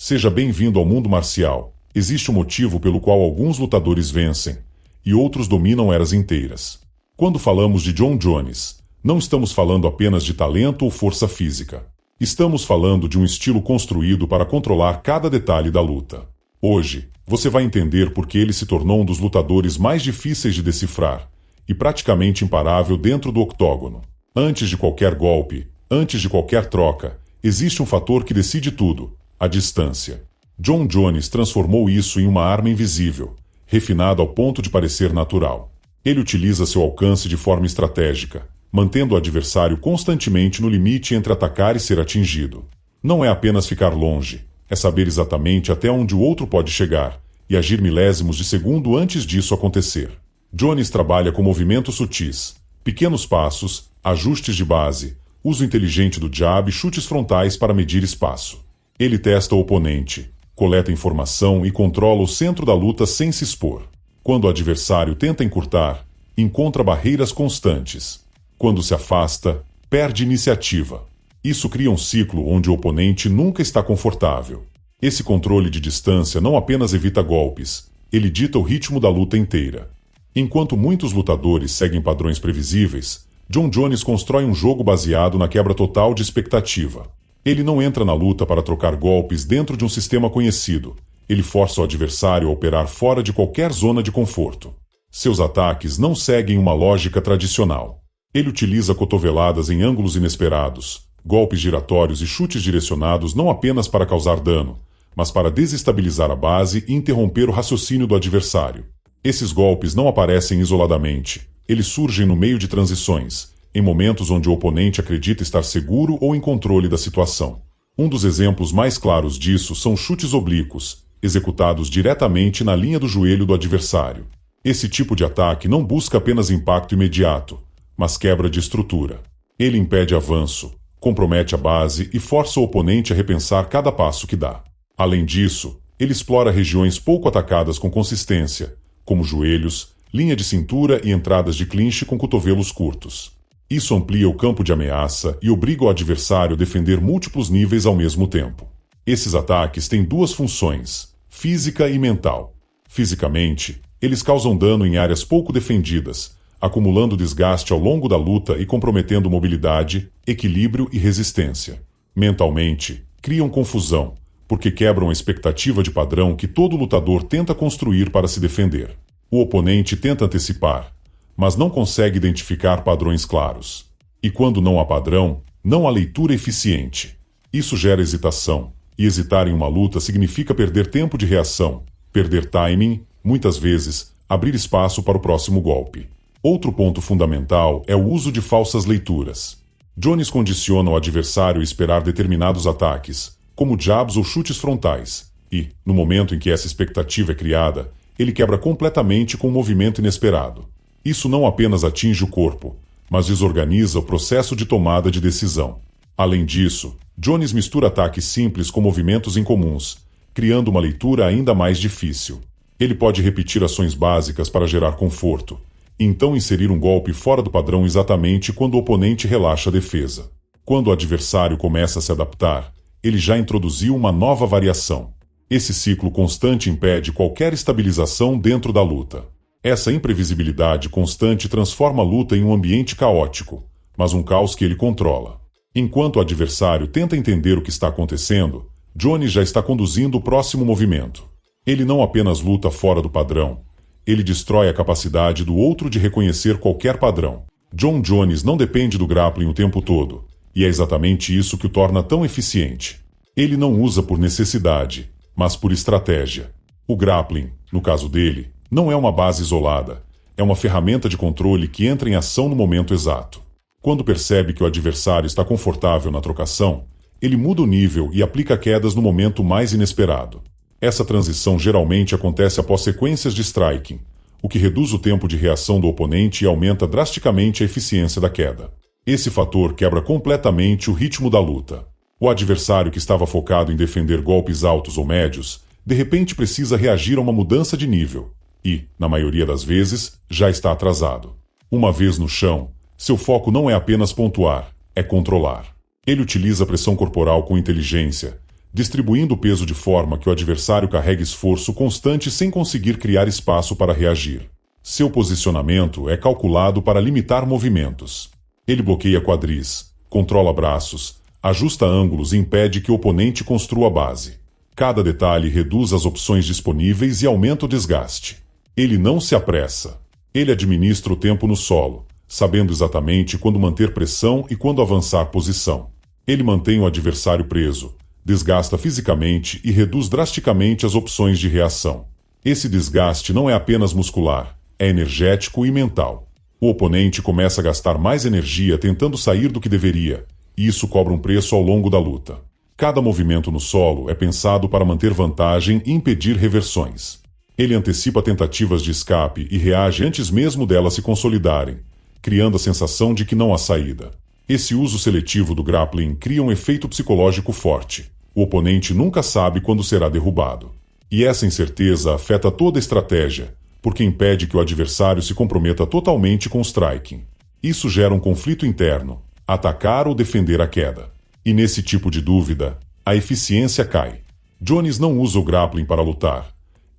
Seja bem-vindo ao mundo marcial. Existe um motivo pelo qual alguns lutadores vencem, e outros dominam eras inteiras. Quando falamos de Jon Jones, não estamos falando apenas de talento ou força física. Estamos falando de um estilo construído para controlar cada detalhe da luta. Hoje, você vai entender por que ele se tornou um dos lutadores mais difíceis de decifrar, e praticamente imparável dentro do octógono. Antes de qualquer golpe, antes de qualquer troca, existe um fator que decide tudo: a distância. Jon Jones transformou isso em uma arma invisível, refinada ao ponto de parecer natural. Ele utiliza seu alcance de forma estratégica, mantendo o adversário constantemente no limite entre atacar e ser atingido. Não é apenas ficar longe, é saber exatamente até onde o outro pode chegar, e agir milésimos de segundo antes disso acontecer. Jones trabalha com movimentos sutis, pequenos passos, ajustes de base, uso inteligente do jab e chutes frontais para medir espaço. Ele testa o oponente, coleta informação e controla o centro da luta sem se expor. Quando o adversário tenta encurtar, encontra barreiras constantes. Quando se afasta, perde iniciativa. Isso cria um ciclo onde o oponente nunca está confortável. Esse controle de distância não apenas evita golpes, ele dita o ritmo da luta inteira. Enquanto muitos lutadores seguem padrões previsíveis, Jon Jones constrói um jogo baseado na quebra total de expectativa. Ele não entra na luta para trocar golpes dentro de um sistema conhecido. Ele força o adversário a operar fora de qualquer zona de conforto. Seus ataques não seguem uma lógica tradicional. Ele utiliza cotoveladas em ângulos inesperados, golpes giratórios e chutes direcionados não apenas para causar dano, mas para desestabilizar a base e interromper o raciocínio do adversário. Esses golpes não aparecem isoladamente. Eles surgem no meio de transições, em momentos onde o oponente acredita estar seguro ou em controle da situação. Um dos exemplos mais claros disso são chutes oblíquos, executados diretamente na linha do joelho do adversário. Esse tipo de ataque não busca apenas impacto imediato, mas quebra de estrutura. Ele impede avanço, compromete a base e força o oponente a repensar cada passo que dá. Além disso, ele explora regiões pouco atacadas com consistência, como joelhos, linha de cintura e entradas de clinch com cotovelos curtos. Isso amplia o campo de ameaça e obriga o adversário a defender múltiplos níveis ao mesmo tempo. Esses ataques têm duas funções, física e mental. Fisicamente, eles causam dano em áreas pouco defendidas, acumulando desgaste ao longo da luta e comprometendo mobilidade, equilíbrio e resistência. Mentalmente, criam confusão, porque quebram a expectativa de padrão que todo lutador tenta construir para se defender. O oponente tenta antecipar, mas não consegue identificar padrões claros. E quando não há padrão, não há leitura eficiente. Isso gera hesitação, e hesitar em uma luta significa perder tempo de reação, perder timing, muitas vezes, abrir espaço para o próximo golpe. Outro ponto fundamental é o uso de falsas leituras. Jones condiciona o adversário a esperar determinados ataques, como jabs ou chutes frontais, e, no momento em que essa expectativa é criada, ele quebra completamente com um movimento inesperado. Isso não apenas atinge o corpo, mas desorganiza o processo de tomada de decisão. Além disso, Jones mistura ataques simples com movimentos incomuns, criando uma leitura ainda mais difícil. Ele pode repetir ações básicas para gerar conforto, e então inserir um golpe fora do padrão exatamente quando o oponente relaxa a defesa. Quando o adversário começa a se adaptar, ele já introduziu uma nova variação. Esse ciclo constante impede qualquer estabilização dentro da luta. Essa imprevisibilidade constante transforma a luta em um ambiente caótico, mas um caos que ele controla. Enquanto o adversário tenta entender o que está acontecendo, Jones já está conduzindo o próximo movimento. Ele não apenas luta fora do padrão, ele destrói a capacidade do outro de reconhecer qualquer padrão. Jon Jones não depende do grappling o tempo todo, e é exatamente isso que o torna tão eficiente. Ele não usa por necessidade, mas por estratégia. O grappling, no caso dele, não é uma base isolada, é uma ferramenta de controle que entra em ação no momento exato. Quando percebe que o adversário está confortável na trocação, ele muda o nível e aplica quedas no momento mais inesperado. Essa transição geralmente acontece após sequências de striking, o que reduz o tempo de reação do oponente e aumenta drasticamente a eficiência da queda. Esse fator quebra completamente o ritmo da luta. O adversário que estava focado em defender golpes altos ou médios, de repente precisa reagir a uma mudança de nível, e, na maioria das vezes, já está atrasado. Uma vez no chão, seu foco não é apenas pontuar, é controlar. Ele utiliza a pressão corporal com inteligência, distribuindo o peso de forma que o adversário carregue esforço constante sem conseguir criar espaço para reagir. Seu posicionamento é calculado para limitar movimentos. Ele bloqueia quadris, controla braços, ajusta ângulos e impede que o oponente construa base. Cada detalhe reduz as opções disponíveis e aumenta o desgaste. Ele não se apressa. Ele administra o tempo no solo, sabendo exatamente quando manter pressão e quando avançar posição. Ele mantém o adversário preso, desgasta fisicamente e reduz drasticamente as opções de reação. Esse desgaste não é apenas muscular, é energético e mental. O oponente começa a gastar mais energia tentando sair do que deveria, e isso cobra um preço ao longo da luta. Cada movimento no solo é pensado para manter vantagem e impedir reversões. Ele antecipa tentativas de escape e reage antes mesmo delas se consolidarem, criando a sensação de que não há saída. Esse uso seletivo do grappling cria um efeito psicológico forte. O oponente nunca sabe quando será derrubado. E essa incerteza afeta toda a estratégia, porque impede que o adversário se comprometa totalmente com o striking. Isso gera um conflito interno, atacar ou defender a queda. E nesse tipo de dúvida, a eficiência cai. Jones não usa o grappling para lutar.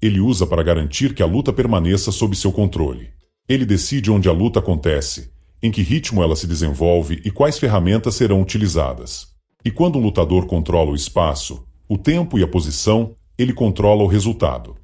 Ele usa para garantir que a luta permaneça sob seu controle. Ele decide onde a luta acontece, em que ritmo ela se desenvolve e quais ferramentas serão utilizadas. E quando um lutador controla o espaço, o tempo e a posição, ele controla o resultado.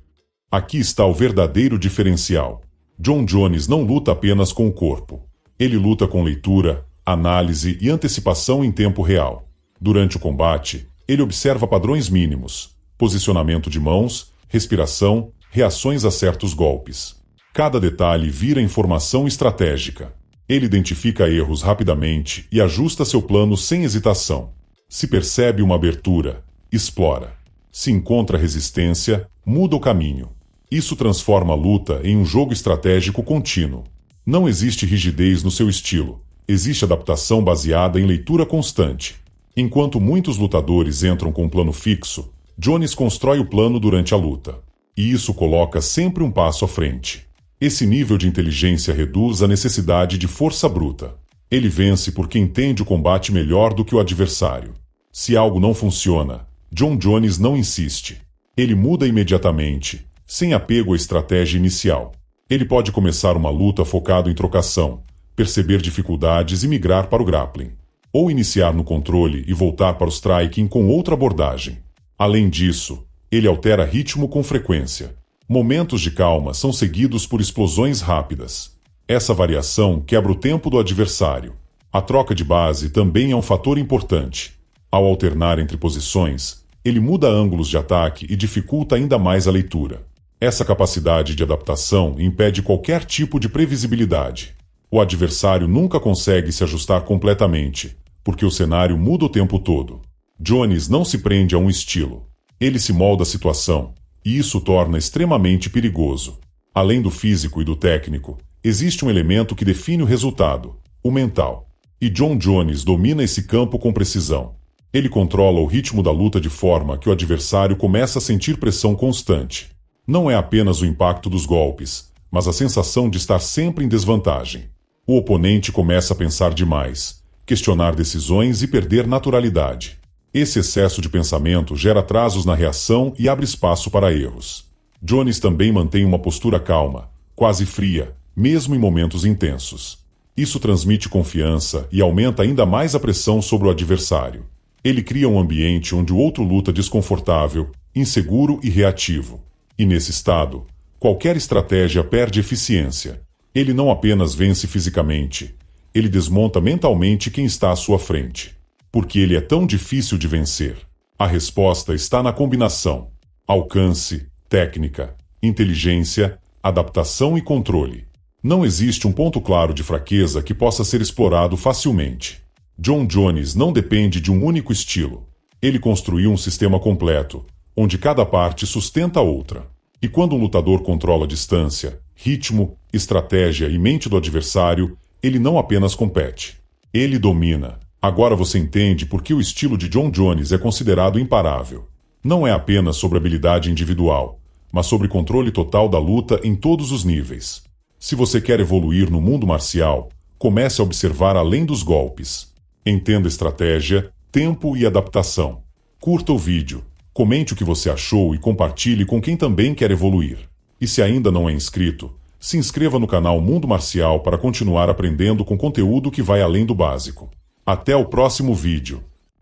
Aqui está o verdadeiro diferencial. Jon Jones não luta apenas com o corpo. Ele luta com leitura, análise e antecipação em tempo real. Durante o combate, ele observa padrões mínimos, posicionamento de mãos, respiração, reações a certos golpes. Cada detalhe vira informação estratégica. Ele identifica erros rapidamente e ajusta seu plano sem hesitação. Se percebe uma abertura, explora. Se encontra resistência, muda o caminho. Isso transforma a luta em um jogo estratégico contínuo. Não existe rigidez no seu estilo. Existe adaptação baseada em leitura constante. Enquanto muitos lutadores entram com um plano fixo, Jones constrói o plano durante a luta. E isso coloca sempre um passo à frente. Esse nível de inteligência reduz a necessidade de força bruta. Ele vence porque entende o combate melhor do que o adversário. Se algo não funciona, Jon Jones não insiste. Ele muda imediatamente, sem apego à estratégia inicial. Ele pode começar uma luta focado em trocação, perceber dificuldades e migrar para o grappling. Ou iniciar no controle e voltar para o striking com outra abordagem. Além disso, ele altera ritmo com frequência. Momentos de calma são seguidos por explosões rápidas. Essa variação quebra o tempo do adversário. A troca de base também é um fator importante. Ao alternar entre posições, ele muda ângulos de ataque e dificulta ainda mais a leitura. Essa capacidade de adaptação impede qualquer tipo de previsibilidade. O adversário nunca consegue se ajustar completamente, porque o cenário muda o tempo todo. Jones não se prende a um estilo. Ele se molda à situação, e isso o torna extremamente perigoso. Além do físico e do técnico, existe um elemento que define o resultado, o mental. E Jon Jones domina esse campo com precisão. Ele controla o ritmo da luta de forma que o adversário começa a sentir pressão constante. Não é apenas o impacto dos golpes, mas a sensação de estar sempre em desvantagem. O oponente começa a pensar demais, questionar decisões e perder naturalidade. Esse excesso de pensamento gera atrasos na reação e abre espaço para erros. Jones também mantém uma postura calma, quase fria, mesmo em momentos intensos. Isso transmite confiança e aumenta ainda mais a pressão sobre o adversário. Ele cria um ambiente onde o outro luta desconfortável, inseguro e reativo. E nesse estado, qualquer estratégia perde eficiência. Ele não apenas vence fisicamente, ele desmonta mentalmente quem está à sua frente. Porque ele é tão difícil de vencer. A resposta está na combinação: alcance, técnica, inteligência, adaptação e controle. Não existe um ponto claro de fraqueza que possa ser explorado facilmente. Jon Jones não depende de um único estilo. Ele construiu um sistema completo, onde cada parte sustenta a outra. E quando um lutador controla a distância, ritmo, estratégia e mente do adversário, ele não apenas compete. Ele domina. Agora você entende por que o estilo de Jon Jones é considerado imparável. Não é apenas sobre habilidade individual, mas sobre controle total da luta em todos os níveis. Se você quer evoluir no mundo marcial, comece a observar além dos golpes. Entenda estratégia, tempo e adaptação. Curta o vídeo, comente o que você achou e compartilhe com quem também quer evoluir. E se ainda não é inscrito, se inscreva no canal Mundo Marcial para continuar aprendendo com conteúdo que vai além do básico. Até o próximo vídeo.